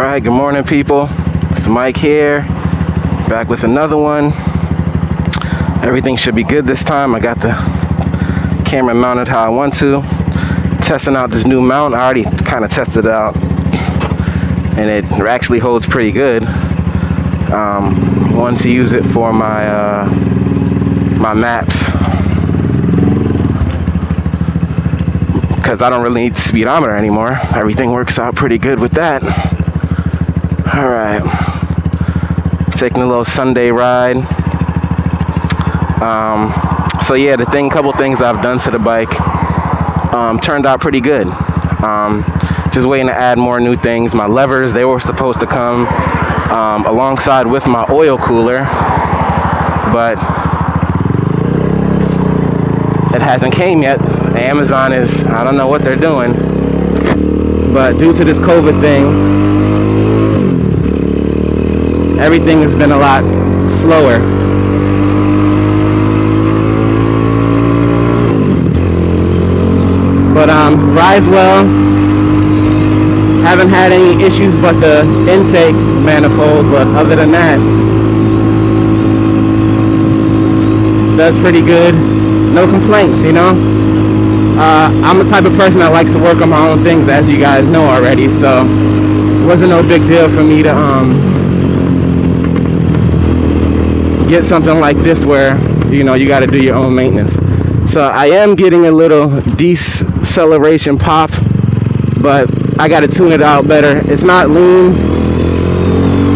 Alright, good morning people. It's Mike here, back with another one. Everything should be good this time. I got the camera mounted how I want to. Testing out this new mount. I already kind of tested it out and it actually holds pretty good. Wanted to use it for my my maps because I don't really need the speedometer anymore. Everything works out pretty good with that. All right, taking a little Sunday ride. So yeah, couple things I've done to the bike turned out pretty good. Just waiting to add more new things. My levers, they were supposed to come alongside with my oil cooler, but it hasn't came yet. Amazon is, I don't know what they're doing, but due to this COVID thing, everything has been a lot slower. But rides well. Haven't had any issues but the intake manifold, but other than that, does pretty good. No complaints, you know. I'm the type of person that likes to work on my own things, as you guys know already, so it wasn't no big deal for me to get something like this where, you know, you got to do your own maintenance. So I am getting a little deceleration pop, but I got to tune it out better. It's not lean.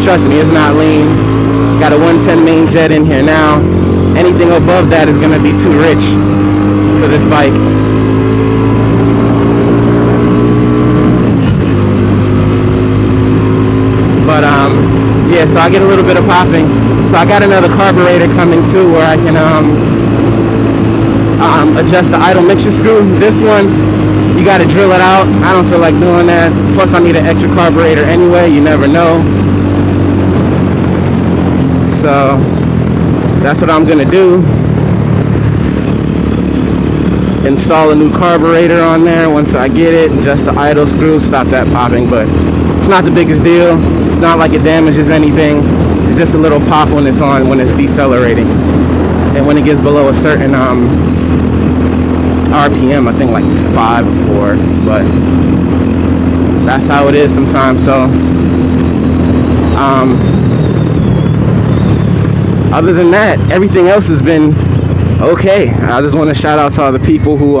Trust me, it's not lean. Got a 110 main jet in here now. Anything above that is going to be too rich for this bike. But yeah, so I get a little bit of popping. So I got another carburetor coming too, where I can adjust the idle mixture screw. This one, you got to drill it out. I don't feel like doing that. Plus I need an extra carburetor anyway, you never know. So that's what I'm gonna do. Install a new carburetor on there once I get it, adjust the idle screw, stop that popping. But it's not the biggest deal. It's not like it damages anything. It's just a little pop when it's on, when it's decelerating. And when it gets below a certain RPM, I think like 5 or 4, but that's how it is sometimes. So other than that, everything else has been okay. I just want to shout out to all the people who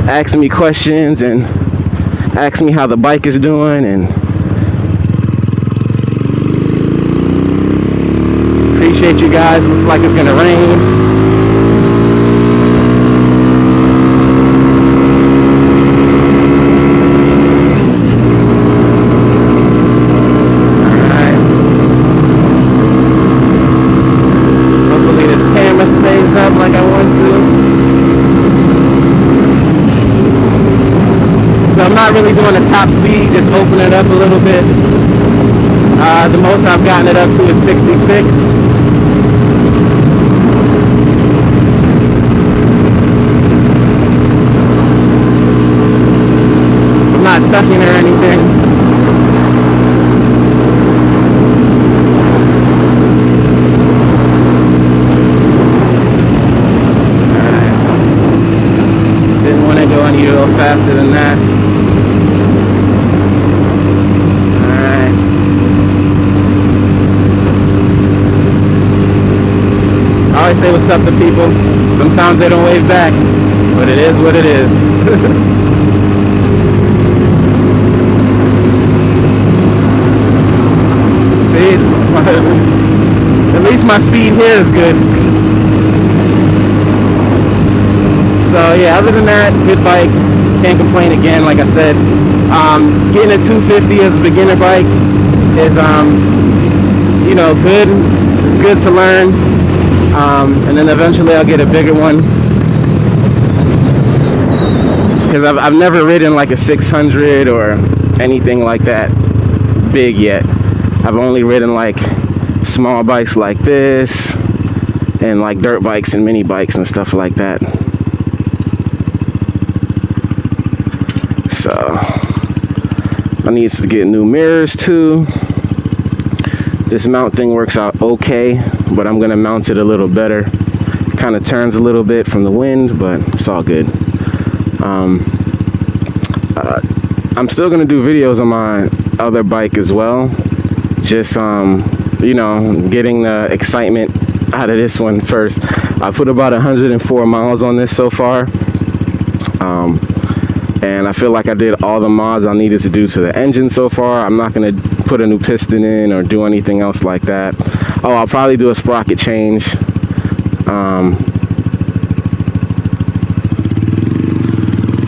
asked me questions and asked me how the bike is doing, and appreciate you guys. Looks like it's gonna rain. Really doing a top speed, just open it up a little bit. The most I've gotten it up to is 66. I'm not tucking or anything. Alright. Didn't want to go any a little faster than that. I always say what's up to people. Sometimes they don't wave back, but it is what it is. See, at least my speed here is good. So yeah, other than that, good bike. Can't complain again, like I said. Getting a 250 as a beginner bike is, you know, good. It's good to learn. And then eventually I'll get a bigger one, because I've never ridden like a 600 or anything like that big yet. I've only ridden like small bikes like this and like dirt bikes and mini bikes and stuff like that. So I need to get new mirrors too. This mount thing works out okay, but I'm gonna mount it a little better. Kind of turns a little bit from the wind, but it's all good. I'm still gonna do videos on my other bike as well. Just you know, getting the excitement out of this one first. I put about 104 miles on this so far, and I feel like I did all the mods I needed to do to the engine so far. I'm not gonna put a new piston in or do anything else like that. Oh, I'll probably do a sprocket change.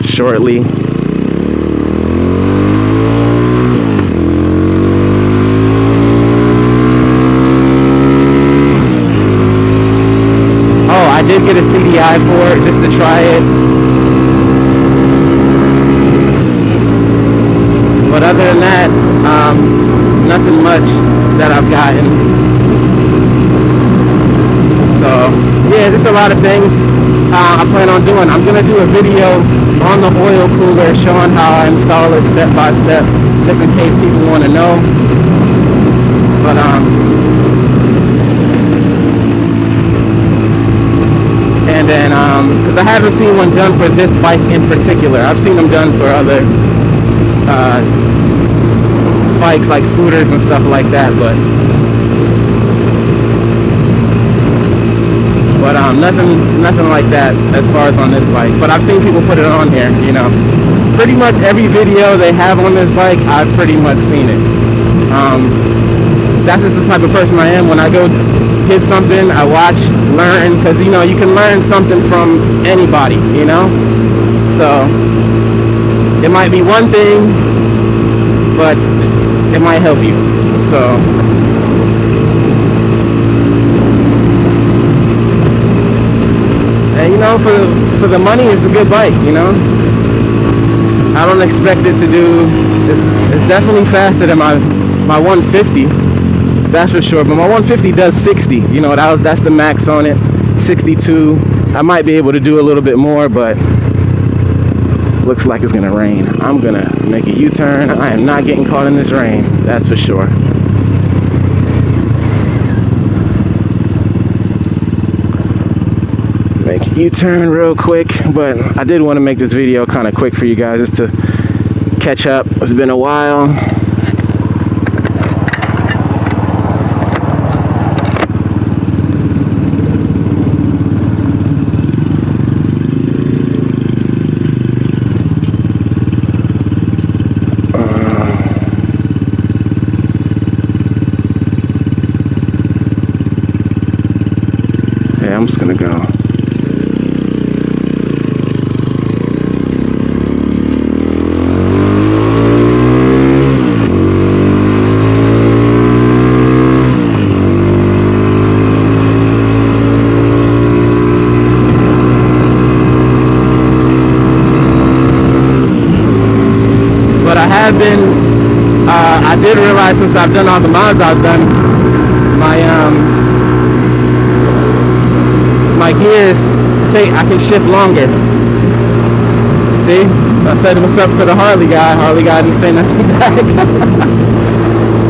Shortly. Oh, I did get a CDI for it just to try it. But other than that, nothing much that I've gotten. So yeah, just a lot of things I plan on doing. I'm gonna do a video on the oil cooler showing how I install it step by step, just in case people want to know. But and then because I haven't seen one done for this bike in particular. I've seen them done for other bikes like scooters and stuff like that, but nothing like that as far as on this bike. But I've seen people put it on here, you know. Pretty much every video they have on this bike, I've pretty much seen it. That's just the type of person I am. When I go hit something, I watch, learn, because you know, you can learn something from anybody, you know. So it might be one thing, but it might help you. So and you know, for the money, it's a good bike, you know. I don't expect it to do, it's definitely faster than my 150, that's for sure. But my 150 does 60, you know, that's the max on it. 62. I might be able to do a little bit more, but looks like it's gonna rain. I'm gonna make a U-turn. I am not getting caught in this rain, that's for sure. Make a U-turn real quick, but I did want to make this video kind of quick for you guys, just to catch up. It's been a while. Yeah, I'm just gonna go. I did realize since I've done all the mods I've done, my gears I can shift longer. See, I said what's up to the Harley guy. Harley guy didn't say nothing back.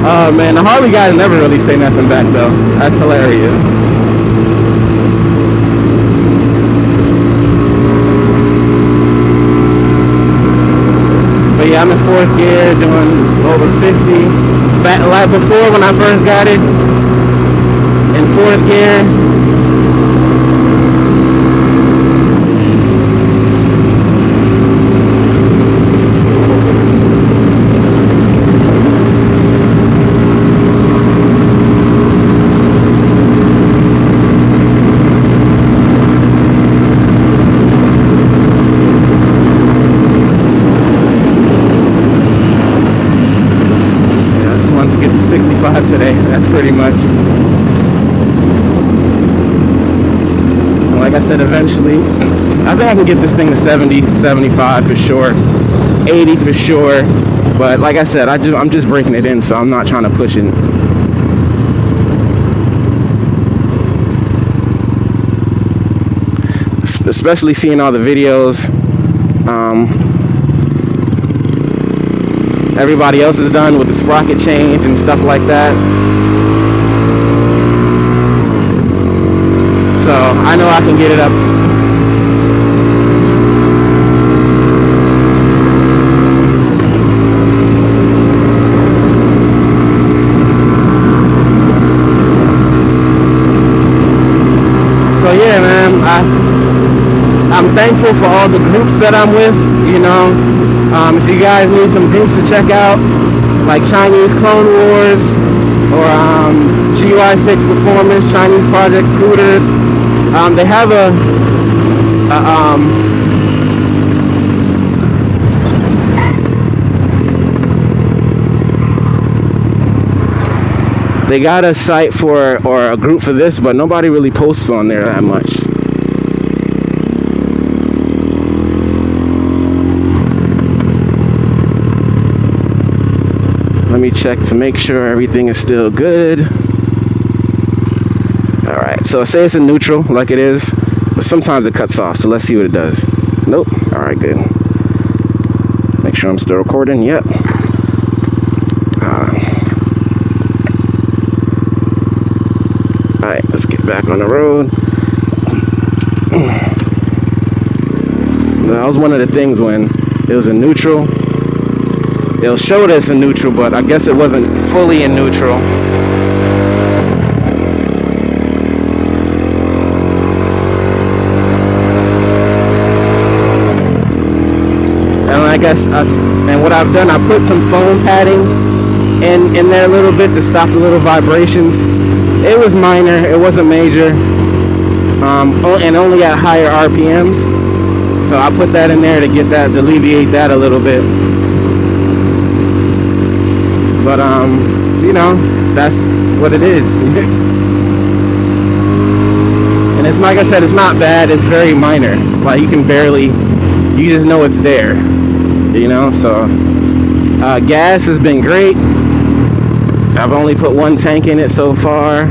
Oh man, the Harley guy never really say nothing back though. That's hilarious. But yeah, I'm in 4th gear doing over 50. Like before when I first got it, in 4th gear. Today, that's pretty much. And like I said, eventually I think I can get this thing to 70, 75 for sure, 80 for sure, but like I said, I'm just breaking it in, so I'm not trying to push it. Especially seeing all the videos, everybody else has done with the sprocket change and stuff like that. So I know I can get it up. So yeah, man, I'm thankful for all the groups that I'm with, you know. If you guys need some groups to check out, like Chinese Clone Wars, or GY6 Performance, Chinese Project Scooters, they have they got a site for, or a group for this, but nobody really posts on there that much. Let me check to make sure everything is still good. All right, so say it's in neutral like it is, but sometimes it cuts off, so let's see what it does. Nope. All right, good. Make sure I'm still recording. Yep. All right, let's get back on the road. That was one of the things when it was in neutral. It'll show this in neutral, but I guess it wasn't fully in neutral. And I guess what I've done, I put some foam padding in there a little bit to stop the little vibrations. It was minor, it wasn't major, and only at higher RPMs. So I put that in there to get that, to alleviate that a little bit. But you know, that's what it is. And it's like I said, it's not bad, it's very minor. Like you can barely, you just know it's there, you know. So gas has been great. I've only put one tank in it so far.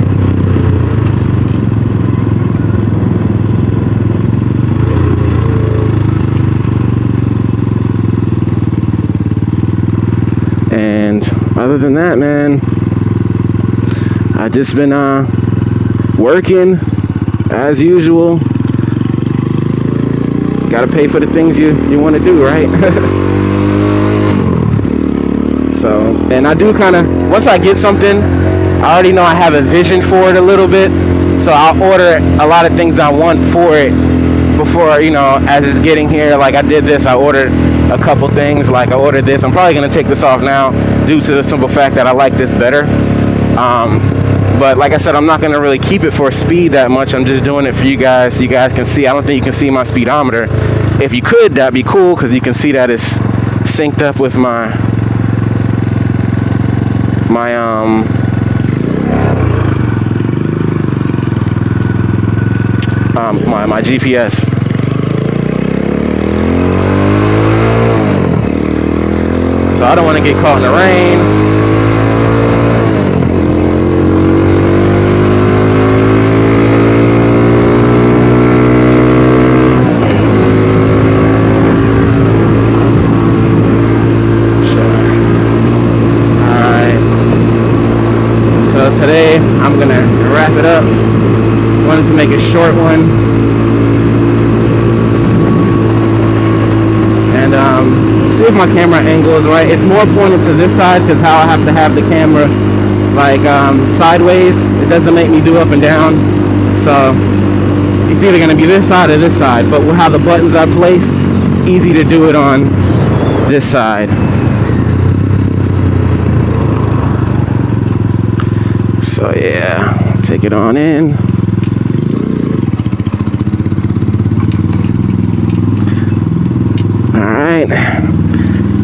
And other than that, man, I've just been working as usual. Gotta pay for the things you want to do, right? So, and I do kind of, once I get something, I already know I have a vision for it a little bit. So I'll order a lot of things I want for it before, you know, as it's getting here. Like I did this, I ordered a couple things. Like I ordered this. I'm probably going to take this off now due to the simple fact that I like this better. But like I said, I'm not going to really keep it for speed that much. I'm just doing it for you guys so you guys can see. I don't think you can see my speedometer. If you could, that'd be cool because you can see that it's synced up with my GPS. So I don't want to get caught in the rain. Today I'm gonna wrap it up. Wanted to make a short one, and see if my camera angle is right. It's more pointed to this side because how I have to have the camera like sideways. It doesn't make me do up and down, so it's either gonna be this side or this side. But with how the buttons are placed, it's easy to do it on this side. So yeah, take it on in. All right.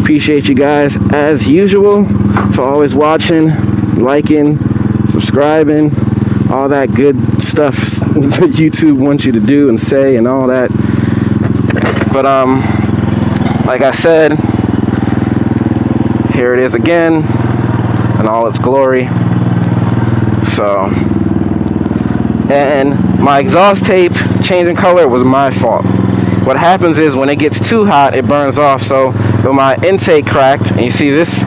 Appreciate you guys as usual for always watching, liking, subscribing, all that good stuff that YouTube wants you to do and say and all that. But like I said, here it is again in all its glory. So, and my exhaust tape changing color was my fault. What happens is when it gets too hot, it burns off. So, when my intake cracked, and you see this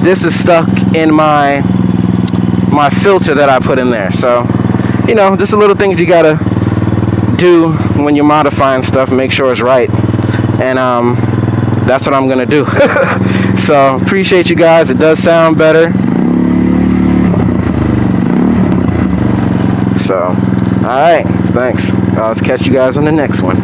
this is stuck in my filter that I put in there. So, you know, just the little things you gotta do when you're modifying stuff, make sure it's right. And that's what I'm gonna do. So appreciate you guys. It does sound better. So, all right, thanks. Let's catch you guys on the next one.